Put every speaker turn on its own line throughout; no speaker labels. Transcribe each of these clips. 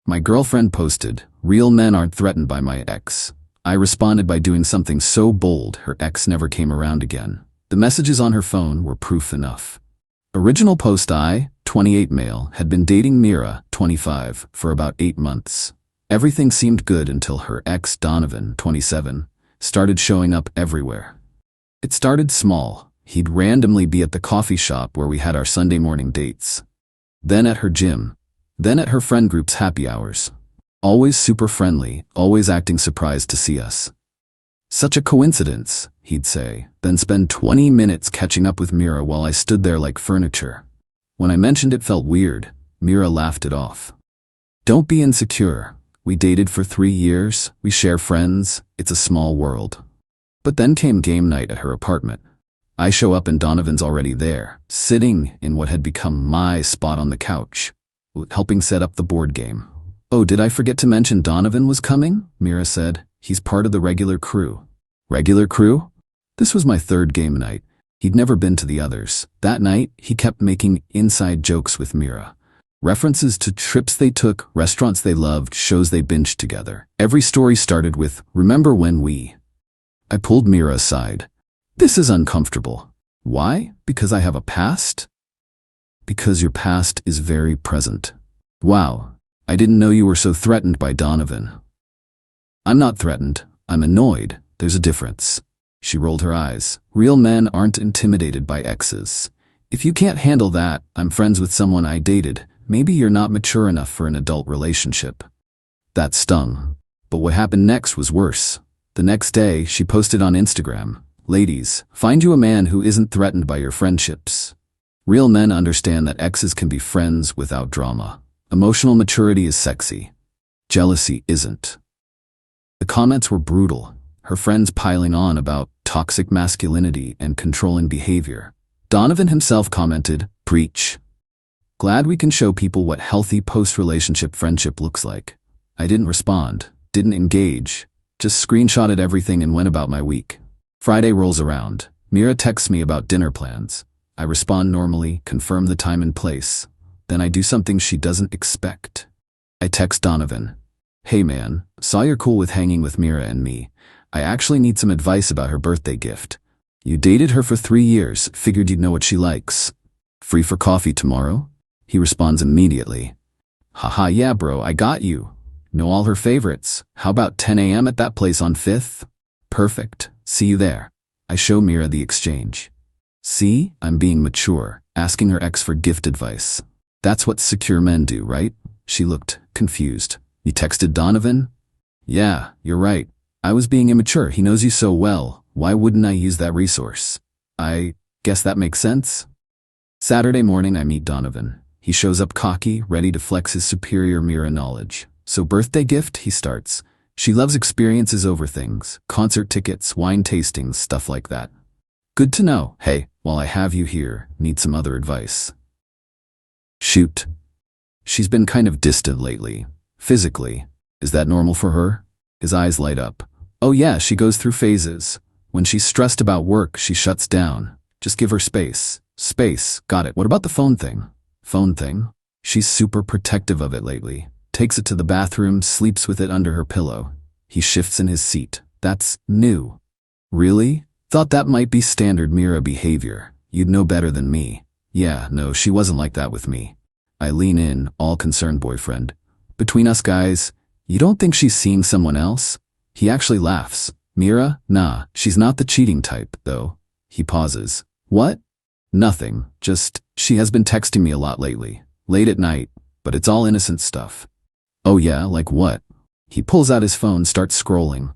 My girlfriend posted, "Real men aren't threatened by my ex." I responded by doing something so bold her ex never came around again. The messages on her phone were proof enough. Original post: I, 28 male, had been dating Mira, 25, for about 8 months. Everything seemed good until her ex, Donovan, 27, started showing up everywhere. It started small. He'd randomly be at the coffee shop where we had our Sunday morning dates. Then at her gym. Then at her friend group's happy hours. Always super friendly, always acting surprised to see us. "Such a coincidence," he'd say, then spend 20 minutes catching up with Mira while I stood there like furniture. When I mentioned it felt weird, Mira laughed it off. "Don't be insecure. We dated for 3 years, we share friends, it's a small world." But then came game night at her apartment. I show up and Donovan's already there, sitting in what had become my spot on the couch, helping set up the board game. "Oh, did I forget to mention Donovan was coming?" Mira said. "He's part of the regular crew." Regular crew? This was my 3rd game night. He'd never been to the others. That night, he kept making inside jokes with Mira. References to trips they took, restaurants they loved, shows they binged together. Every story started with, "Remember when we..." I pulled Mira aside. "This is uncomfortable." "Why? Because I have a past?" "Because your past is very present." "Wow. I didn't know you were so threatened by Donovan." "I'm not threatened. I'm annoyed. There's a difference." She rolled her eyes. "Real men aren't intimidated by exes. If you can't handle that, I'm friends with someone I dated. Maybe you're not mature enough for an adult relationship." That stung. But what happened next was worse. The next day, she posted on Instagram, "Ladies, find you a man who isn't threatened by your friendships. Real men understand that exes can be friends without drama. Emotional maturity is sexy. Jealousy isn't." The comments were brutal. Her friends piling on about toxic masculinity and controlling behavior. Donovan himself commented, "Preach. Glad we can show people what healthy post-relationship friendship looks like." I didn't respond, didn't engage, just screenshotted everything and went about my week. Friday rolls around. Mira texts me about dinner plans. I respond normally, confirm the time and place. Then I do something she doesn't expect. I text Donovan. "Hey man, saw you're cool with hanging with Mira and me. I actually need some advice about her birthday gift. You dated her for 3 years, figured you'd know what she likes. Free for coffee tomorrow?" He responds immediately. "Haha, yeah bro, I got you. Know all her favorites. How about 10 a.m. at that place on 5th? Perfect. See you there." I show Mira the exchange. "See, I'm being mature, asking her ex for gift advice. That's what secure men do, right?" She looked confused. "You texted Donovan?" "Yeah, you're right. I was being immature. He knows you so well. Why wouldn't I use that resource? I guess that makes sense." Saturday morning I meet Donovan. He shows up cocky, ready to flex his superior Mira knowledge. "So birthday gift," he starts. "She loves experiences over things. Concert tickets, wine tastings, stuff like that." "Good to know. Hey, while I have you here, need some other advice." "Shoot." "She's been kind of distant lately. Physically. Is that normal for her?" His eyes light up. "Oh yeah, she goes through phases. When she's stressed about work, she shuts down. Just give her space." "Space, got it. What about the phone thing?" "Phone thing? She's super protective of it lately. Takes it to the bathroom, sleeps with it under her pillow." He shifts in his seat. "That's new." "Really? Thought that might be standard Mira behavior. You'd know better than me." "Yeah, no, she wasn't like that with me." I lean in, all concerned boyfriend. "Between us guys, you don't think she's seeing someone else?" He actually laughs. "Mira? Nah, she's not the cheating type, though." He pauses. "What?" "Nothing, just, she has been texting me a lot lately. Late at night, but it's all innocent stuff." "Oh yeah, like what?" He pulls out his phone, starts scrolling.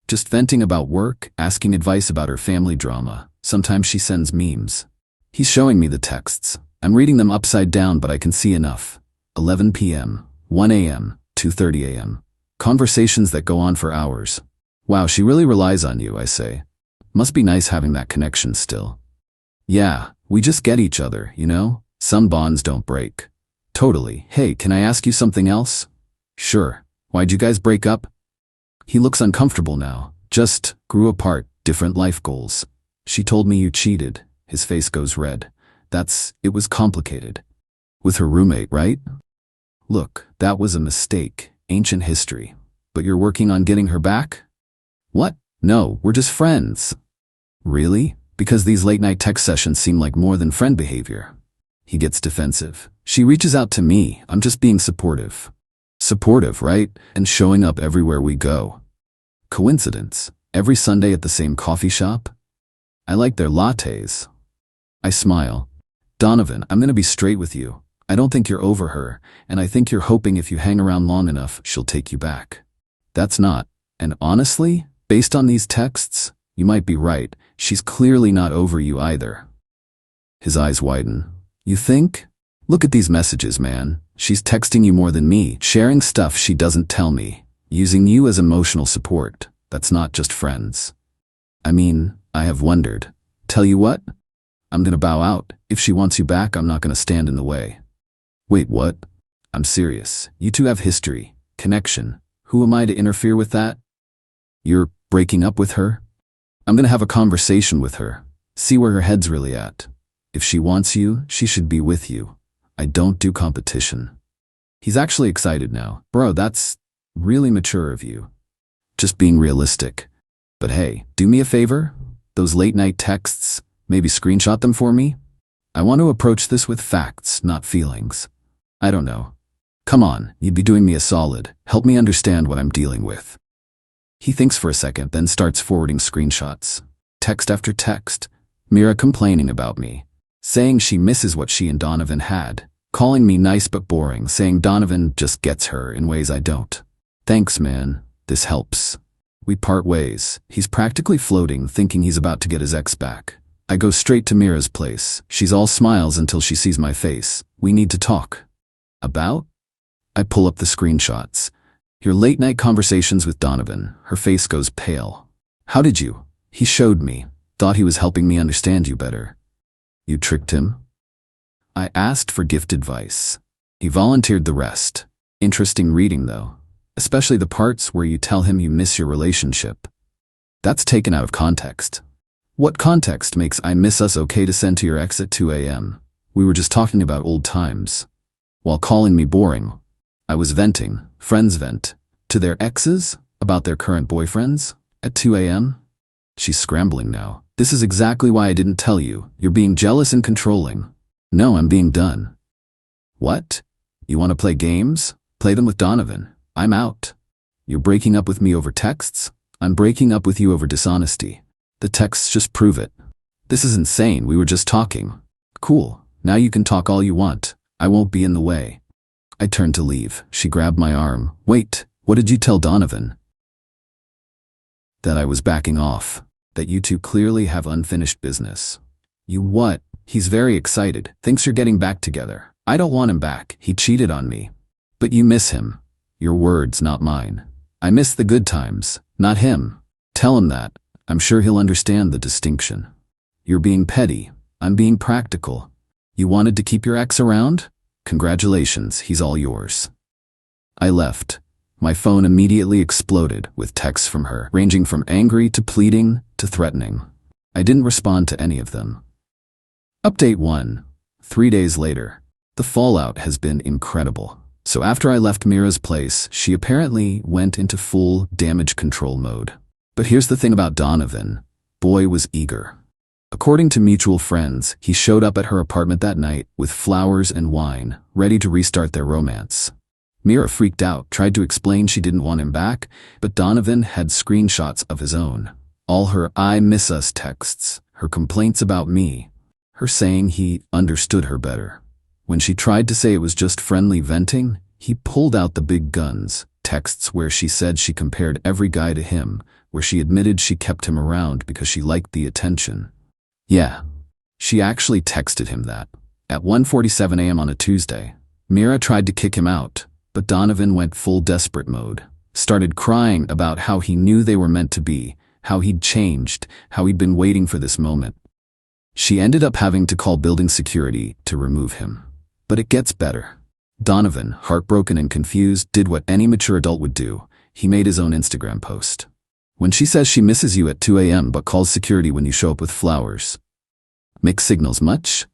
"Just venting about work, asking advice about her family drama. Sometimes she sends memes." He's showing me the texts. I'm reading them upside down, but I can see enough. 11 p.m., 1 a.m., 2:30 a.m. Conversations that go on for hours. "Wow, she really relies on you," I say. "Must be nice having that connection still." "Yeah, we just get each other, you know? Some bonds don't break." "Totally. Hey, can I ask you something else?" "Sure. Why'd you guys break up?" He looks uncomfortable now. "Just grew apart, different life goals." "She told me you cheated." His face goes red. It was complicated." "With her roommate, right?" Look, that was a mistake, ancient history. But you're working on getting her back? What? No, we're just friends. Really? Because these late-night text sessions seem like more than friend behavior. He gets defensive. She reaches out to me. I'm just being supportive. Supportive, right? And showing up everywhere we go. Coincidence? Every Sunday at the same coffee shop? I like their lattes. I smile. Donovan, I'm gonna be straight with you. I don't think you're over her, and I think you're hoping if you hang around long enough, she'll take you back. That's not. And honestly, based on these texts, you might be right. She's clearly not over you either. His eyes widen. You think? Look at these messages, man. She's texting you more than me, sharing stuff she doesn't tell me, using you as emotional support. That's not just friends. I mean, I have wondered. Tell you what? I'm gonna bow out. If she wants you back, I'm not gonna stand in the way. Wait, what? I'm serious. You two have history, connection. Who am I to interfere with that? You're breaking up with her? I'm gonna have a conversation with her. See where her head's really at. If she wants you, she should be with you. I don't do competition. He's actually excited now. Bro, that's really mature of you. Just being realistic. But hey, do me a favor? Those late-night texts, maybe screenshot them for me? I want to approach this with facts, not feelings. I don't know. Come on, you'd be doing me a solid. Help me understand what I'm dealing with. He thinks for a second, then starts forwarding screenshots. Text after text. Mira complaining about me. Saying she misses what she and Donovan had. Calling me nice but boring, saying Donovan just gets her in ways I don't. Thanks, man. This helps. We part ways. He's practically floating, thinking he's about to get his ex back. I go straight to Mira's place. She's all smiles until she sees my face. We need to talk. About? I pull up the screenshots. Your late-night conversations with Donovan. Her face goes pale. How did you? He showed me. Thought he was helping me understand you better. You tricked him? I asked for gift advice. He volunteered the rest. Interesting reading, though. Especially the parts where you tell him you miss your relationship. That's taken out of context. What context makes I miss us okay to send to your ex at 2 a.m.? We were just talking about old times. While calling me boring, I was venting, friends vent, to their exes about their current boyfriends at 2 a.m.? She's scrambling now. This is exactly why I didn't tell you. You're being jealous and controlling. No, I'm being done. What? You want to play games? Play them with Donovan. I'm out. You're breaking up with me over texts? I'm breaking up with you over dishonesty. The texts just prove it. This is insane. We were just talking. Cool. Now you can talk all you want. I won't be in the way. I turned to leave. She grabbed my arm. Wait, what did you tell Donovan? That I was backing off. That you two clearly have unfinished business. You what? He's very excited. Thinks you're getting back together. I don't want him back. He cheated on me. But you miss him. Your words, not mine. I miss the good times, not him. Tell him that. I'm sure he'll understand the distinction. You're being petty. I'm being practical. You wanted to keep your ex around? Congratulations, he's all yours. I left. My phone immediately exploded with texts from her, ranging from angry to pleading to threatening. I didn't respond to any of them. Update 1. 3 days later. The fallout has been incredible. So after I left Mira's place, she apparently went into full damage control mode. But here's the thing about Donovan. Boy was eager. According to mutual friends, he showed up at her apartment that night with flowers and wine, ready to restart their romance. Mira freaked out, tried to explain she didn't want him back, but Donovan had screenshots of his own. All her "I miss us" texts, her complaints about me, her saying he understood her better. When she tried to say it was just friendly venting, he pulled out the big guns, texts where she said she compared every guy to him, where she admitted she kept him around because she liked the attention. Yeah, she actually texted him that. At 1:47 a.m. on a Tuesday, Mira tried to kick him out, but Donovan went full desperate mode. Started crying about how he knew they were meant to be, how he'd changed, how he'd been waiting for this moment. She ended up having to call building security to remove him. But it gets better. Donovan, heartbroken and confused, did what any mature adult would do. He made his own Instagram post. When she says she misses you at 2 a.m. but calls security when you show up with flowers. Mixed signals much?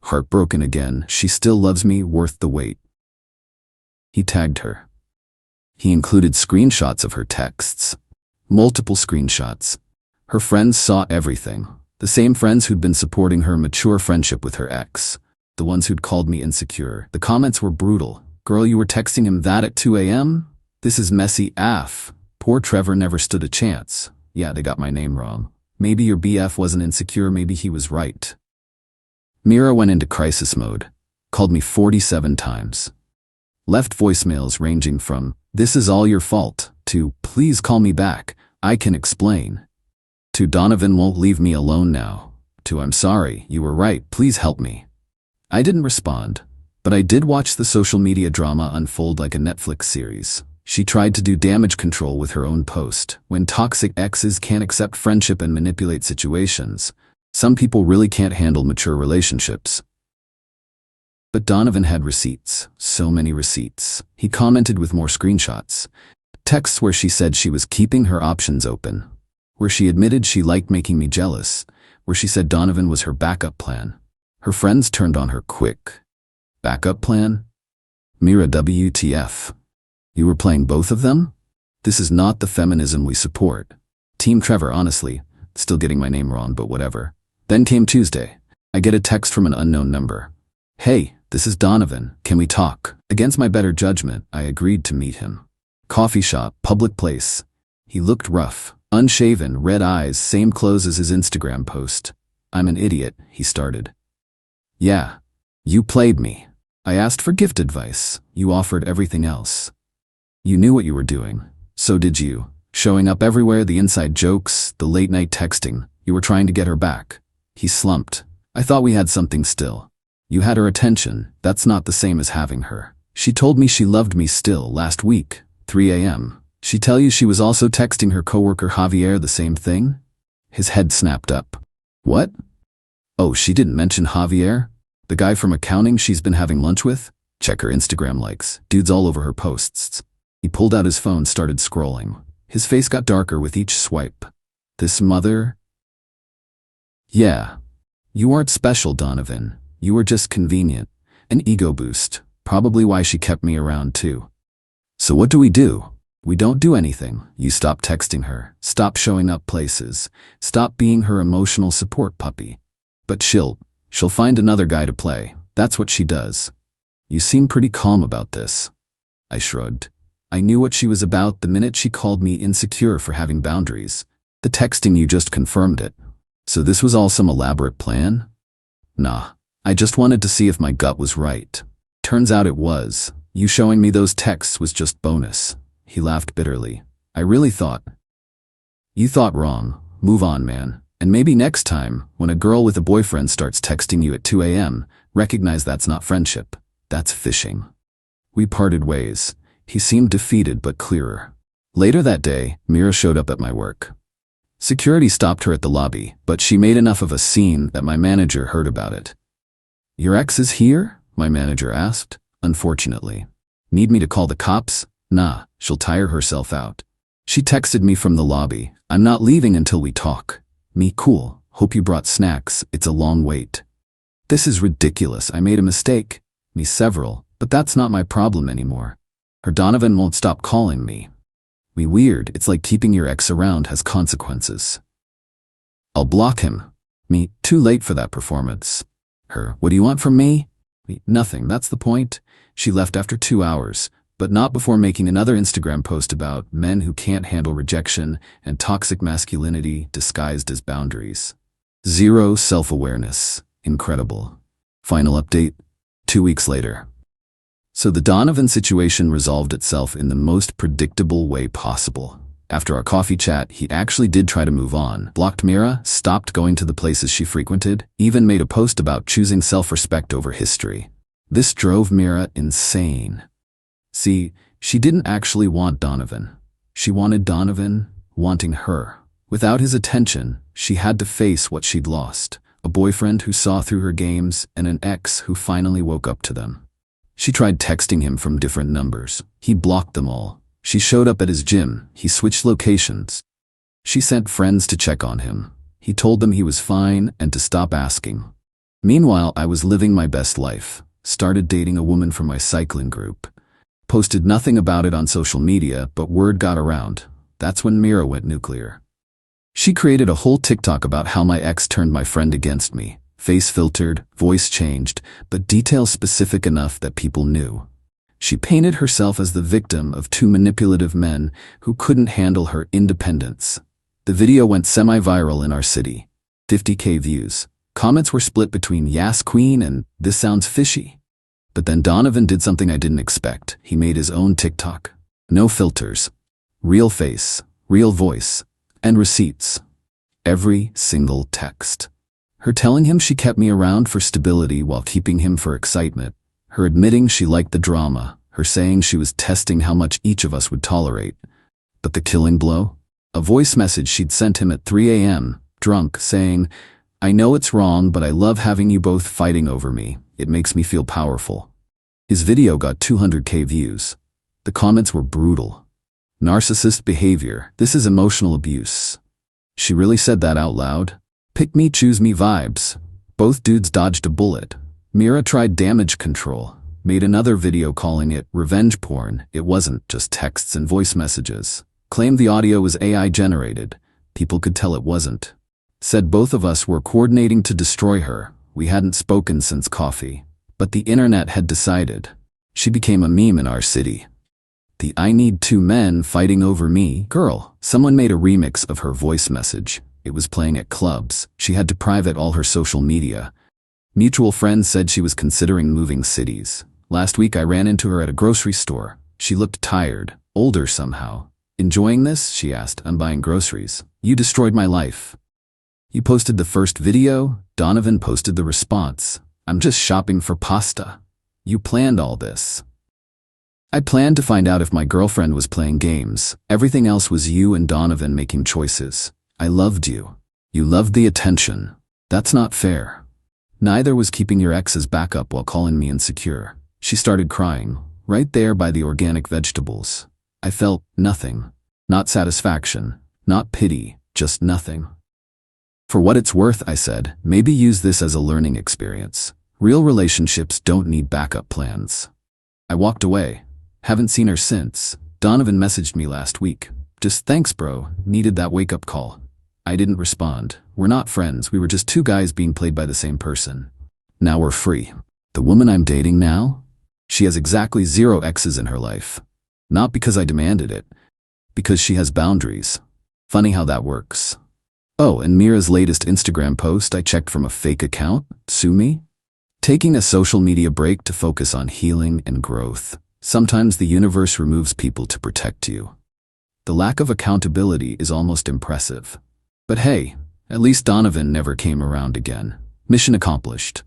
Heartbroken again, she still loves me, worth the wait. He tagged her. He included screenshots of her texts. Multiple screenshots. Her friends saw everything. The same friends who'd been supporting her mature friendship with her ex. The ones who'd called me insecure. The comments were brutal. Girl, you were texting him that at 2 a.m.? This is messy AF. Poor Trevor never stood a chance. Yeah, they got my name wrong. Maybe your BF wasn't insecure, maybe he was right. Mira went into crisis mode. Called me 47 times. Left voicemails ranging from, "This is all your fault," to, "Please call me back, I can explain," to, "Donovan won't leave me alone now," to, "I'm sorry, you were right, please help me." I didn't respond, but I did watch the social media drama unfold like a Netflix series. She tried to do damage control with her own post. When toxic exes can't accept friendship and manipulate situations, some people really can't handle mature relationships. But Donovan had receipts, so many receipts. He commented with more screenshots. Texts where she said she was keeping her options open. Where she admitted she liked making me jealous. Where she said Donovan was her backup plan. Her friends turned on her quick. Backup plan? Mira, WTF. You were playing both of them? This is not the feminism we support. Team Trevor, honestly. Still getting my name wrong, but whatever. Then came Tuesday. I get a text from an unknown number. "Hey, this is Donovan. Can we talk?" Against my better judgment, I agreed to meet him. Coffee shop, public place. He looked rough. Unshaven, red eyes, same clothes as his Instagram post. "I'm an idiot," he started. "Yeah. You played me. I asked for gift advice. You offered everything else. You knew what you were doing. So did you. Showing up everywhere, the inside jokes, the late night texting. You were trying to get her back." He slumped. "I thought we had something still. You had her attention. That's not the same as having her. She told me she loved me still last week, 3 a.m. She tell you she was also texting her coworker Javier the same thing?" His head snapped up. "What? Oh, she didn't mention Javier? The guy from accounting she's been having lunch with? Check her Instagram likes. Dudes all over her posts." He pulled out his phone, started scrolling. His face got darker with each swipe. "This mother?" "Yeah. You aren't special, Donovan. You were just convenient. An ego boost. Probably why she kept me around too." "So what do we do?" "We don't do anything. You stop texting her. Stop showing up places. Stop being her emotional support puppy. But she'll find another guy to play. That's what she does." "You seem pretty calm about this." I shrugged. I knew what she was about the minute she called me insecure for having boundaries. The texting you just confirmed it. So this was all some elaborate plan? Nah, I just wanted to see if my gut was right. Turns out it was. You showing me those texts was just bonus. He laughed bitterly. "I really thought." "You thought wrong. Move on, man. And maybe next time, when a girl with a boyfriend starts texting you at 2 a.m., recognize that's not friendship. That's fishing." We parted ways. He seemed defeated but clearer. Later that day, Mira showed up at my work. Security stopped her at the lobby, but she made enough of a scene that my manager heard about it. "Your ex is here?" my manager asked. "Unfortunately." "Need me to call the cops?" "Nah, she'll tire herself out." She texted me from the lobby. "I'm not leaving until we talk." Me, "Cool. Hope you brought snacks. It's a long wait." "This is ridiculous. I made a mistake." Me, "Several, but that's not my problem anymore. Her Donovan won't stop calling me." Me, "Weird. It's like keeping your ex around has consequences." "I'll block him." Me, "Too late for that performance." Her, "What do you want from me?" Me, "Nothing. That's the point." She left after 2 hours, but not before making another Instagram post about men who can't handle rejection and toxic masculinity disguised as boundaries. Zero self-awareness. Incredible. Final update, 2 weeks later. So the Donovan situation resolved itself in the most predictable way possible. After our coffee chat, he actually did try to move on, blocked Mira, stopped going to the places she frequented, even made a post about choosing self-respect over history. This drove Mira insane. See, she didn't actually want Donovan. She wanted Donovan wanting her. Without his attention, she had to face what she'd lost. A boyfriend who saw through her games and an ex who finally woke up to them. She tried texting him from different numbers. He blocked them all. She showed up at his gym. He switched locations. She sent friends to check on him. He told them he was fine and to stop asking. Meanwhile, I was living my best life. Started dating a woman from my cycling group. Posted nothing about it on social media, but word got around. That's when Mira went nuclear. She created a whole TikTok about how my ex turned my friend against me. Face filtered, voice changed, but details specific enough that people knew. She painted herself as the victim of two manipulative men who couldn't handle her independence. The video went semi-viral in our city. 50K views. Comments were split between "Yas Queen" and "This sounds fishy." But then Donovan did something I didn't expect. He made his own TikTok. No filters. Real face, real voice, and receipts. Every single text. Her telling him she kept me around for stability while keeping him for excitement. Her admitting she liked the drama. Her saying she was testing how much each of us would tolerate. But the killing blow? A voice message she'd sent him at 3 a.m., drunk, saying, "I know it's wrong, but I love having you both fighting over me. It makes me feel powerful." His video got 200K views. The comments were brutal. "Narcissist behavior. This is emotional abuse." She really said that out loud? Pick me, choose me vibes. Both dudes dodged a bullet. Mira tried damage control. Made another video calling it revenge porn. It wasn't just texts and voice messages. Claimed the audio was AI generated. People could tell it wasn't. Said both of us were coordinating to destroy her. We hadn't spoken since coffee. But the internet had decided. She became a meme in our city. The "I need two men fighting over me" girl. Someone made a remix of her voice message. It was playing at clubs. She had to private all her social media. Mutual friends said she was considering moving cities. Last week I ran into her at a grocery store. She looked tired, older somehow. "Enjoying this?" she asked. "I'm buying groceries." "You destroyed my life." You posted the first video, Donovan posted the response. "I'm just shopping for pasta." You planned all this. I planned to find out if my girlfriend was playing games. Everything else was you and Donovan making choices. I loved you. You loved the attention. That's not fair. Neither was keeping your ex's backup while calling me insecure. She started crying, right there by the organic vegetables. I felt nothing. Not satisfaction, not pity, just nothing. "For what it's worth," I said, "maybe use this as a learning experience. Real relationships don't need backup plans." I walked away. Haven't seen her since. Donovan messaged me last week. "Just thanks, bro. Needed that wake-up call." I didn't respond. We're not friends. We were just two guys being played by the same person. Now we're free. The woman I'm dating now? She has exactly 0 exes in her life. Not because I demanded it. Because she has boundaries. Funny how that works. Oh, and Mira's latest Instagram post I checked from a fake account? Sue me? Taking a social media break to focus on healing and growth. Sometimes the universe removes people to protect you. The lack of accountability is almost impressive. But hey, at least Donovan never came around again. Mission accomplished.